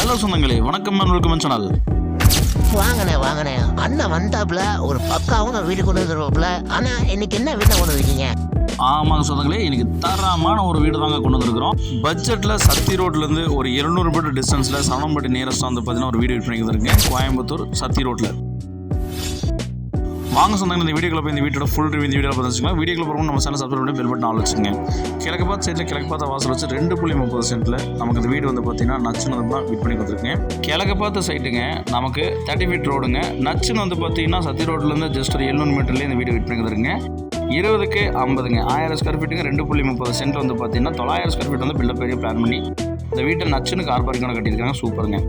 Hello சொந்தங்களே, வணக்கம் welcome channel. வாங்கண்ணே அண்ணன் வந்தாப்புல ஒரு பக்காவும் வீடு கொண்டு வந்துருவாப்புல. ஆனா இன்னைக்கு என்ன வீட்டை கொண்டு வந்துருக்கீங்க? ஆமாங்க சொந்தங்களே, இன்னைக்கு தரமான ஒரு வீடு தாங்க கொண்டு வந்துருக்கிறோம். பட்ஜெட்ல சத்தி ரோட்லேருந்து ஒரு 200 மீட்டர் டிஸ்டன்ஸில் சனம்பட்டி நியரஸ்டாக வந்து பார்த்தீங்கன்னா ஒரு வீடு விற்பனைக்கு வந்துருக்கேன். கோயம்புத்தூர் சத்தி ரோட்டில். வாங்க சொந்தங்கள், இந்த வீடியோக்குள்ள போய் இந்த வீட்டோட ஃபுல் ரிவ்யூ இந்த வீடியோவில் பார்த்துச்சுக்கலாம். வீடியோக்குள்ள போகிறோம் நம்ம சேனல் சப்ஸ்கிரைப் பண்ணி பெல் பட்டன் ஆல் வச்சுங்க. கிழக்கு பார்த்த சைடில் கிழக்கு பார்த்த வாசல் வச்சு 2.30 சென்ட்டில் நமக்கு இந்த வீடு வந்து பார்த்தீங்கன்னா நச்சுன்னு தான் விற்பனை கொடுத்துருக்கேன். கிழக்கு பார்த்த சைட்டுங்க, நமக்கு 30 ஃபீட் ரோடுங்க. நச்சுன்னு வந்து பார்த்தீங்கன்னா சத்தி ரோட்லேருந்து ஜஸ்ட் ஒரு 700 மீட்டர்லேயே இந்த வீடு விற்பனை கொடுத்துருங்க. 20க்கு 50ங்க, 1000 ஸ்கொயர் ஃபீட்டுங்க. 2.30 சென்ட் வந்து பார்த்தீங்கன்னா 900 ஸ்கொயர் ஃபீட் வந்து பில்டப் ஏரியா பிளான் பண்ணி இந்த வீட்டை நச்சுன்னு கார் பார்க்கிங்கோட கட்டியிருக்காங்க. சூப்பருங்க.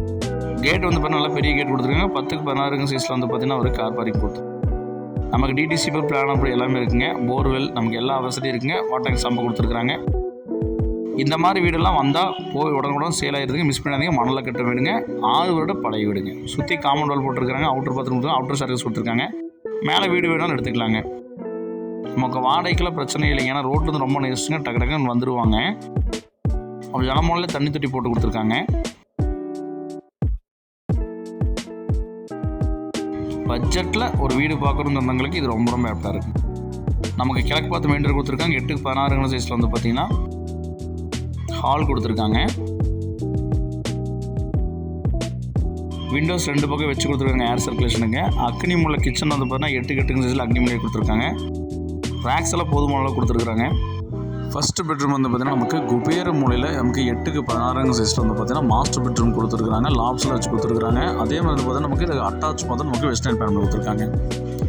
கேட் வந்து பார்த்தீங்கன்னா நல்லா பெரிய கேட் கொடுத்துருக்காங்க. 10க்கு 16 சைஸில் வந்து பார்த்தீங்கன்னா ஒரு கார் பார்க்கிங் கொடுத்து நமக்கு டிடிசி பிளான் அப்படி எல்லாமே இருக்குங்க. போர்வெல் நமக்கு எல்லா வசதியும் இருக்குங்க. வாட்டர் சம்பு கொடுத்துருக்குறாங்க. இந்த மாதிரி வீடெல்லாம் வந்தால் போய் உடனுக்குடன் சேல் ஆகிடுதுங்க. மிஸ் பண்ணாதீங்க. மணலில் கட்ட வீடுங்க. 6 வருட பழைய வீடுங்க. சுற்றி காம்பவுண்ட் வால் போட்டிருக்காங்க. அவுட்டர் பாத்ரூம் கொடுத்துருக்காங்க. அவுட்டர் சர்வீஸ் கொடுத்துருக்காங்க. மேலே வீடு வேணாலும் எடுத்துக்கலாங்க. நமக்கு வாடகைக்கெல்லாம் பிரச்சனை இல்லைங்க. ஏன்னா ரோட்டு வந்து ரொம்ப நெஸ்ட்டுங்க. டக்கு டக்குன்னு வந்துடுவாங்க. ஒரு ஜனமோனில் தண்ணி தொட்டி போட்டு கொடுத்துருக்காங்க. பட்ஜெட்டில் ஒரு வீடு பார்க்குறோம் சொந்தங்களுக்கு இது ரொம்ப ஆப்டாக இருக்குது. நமக்கு கிழக்கு பார்த்து மெயின் டோர் கொடுத்துருக்காங்க. 8க்கு 16 சைஸில் வந்து பார்த்தீங்கன்னா ஹால் கொடுத்துருக்காங்க. விண்டோஸ் 2 பக்கம் வச்சு கொடுத்துருக்காங்க ஏர் சர்க்குலேஷனுங்க. அக்னி மூலை கிச்சன் வந்து பார்த்தீங்கன்னா 8 சைஸில் அக்னி மூலையை கொடுத்துருக்காங்க. ரேக்ஸ் எல்லாம் போதுமான அளவு கொடுத்துருக்குறாங்க. ஃபஸ்ட்டு பெட்ரூம் வந்து பார்த்தீங்கன்னா நமக்கு குபேர மூலையில் நமக்கு 8க்கு 16 சைஸில் வந்து பார்த்தீங்கன்னா மாஸ்டர் பெட்ரூம் கொடுத்துருக்காங்க. லாப்ஸில் வச்சு கொடுத்துருக்காங்க. அதே மாதிரி பார்த்தீங்கன்னா நமக்கு இது அட்டாச் பார்த்து நமக்கு வெஸ்டர்ன் பேனல் கொடுத்துருக்காங்க.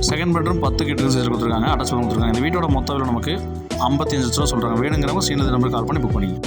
செகண்ட் பெட்ரூம் 10க்கு 8 சைஸ் கொடுத்துருக்காங்க. அட்டாச் கொடுத்துருக்காங்க. இந்த வீட்டோட மொத்த விலை நமக்கு 55 லட்சம் ரூபா சொல்கிறாங்க. வேணுங்கிறவங்க சீனது நம்பர் கால் பண்ணி புக் பண்ணிங்க.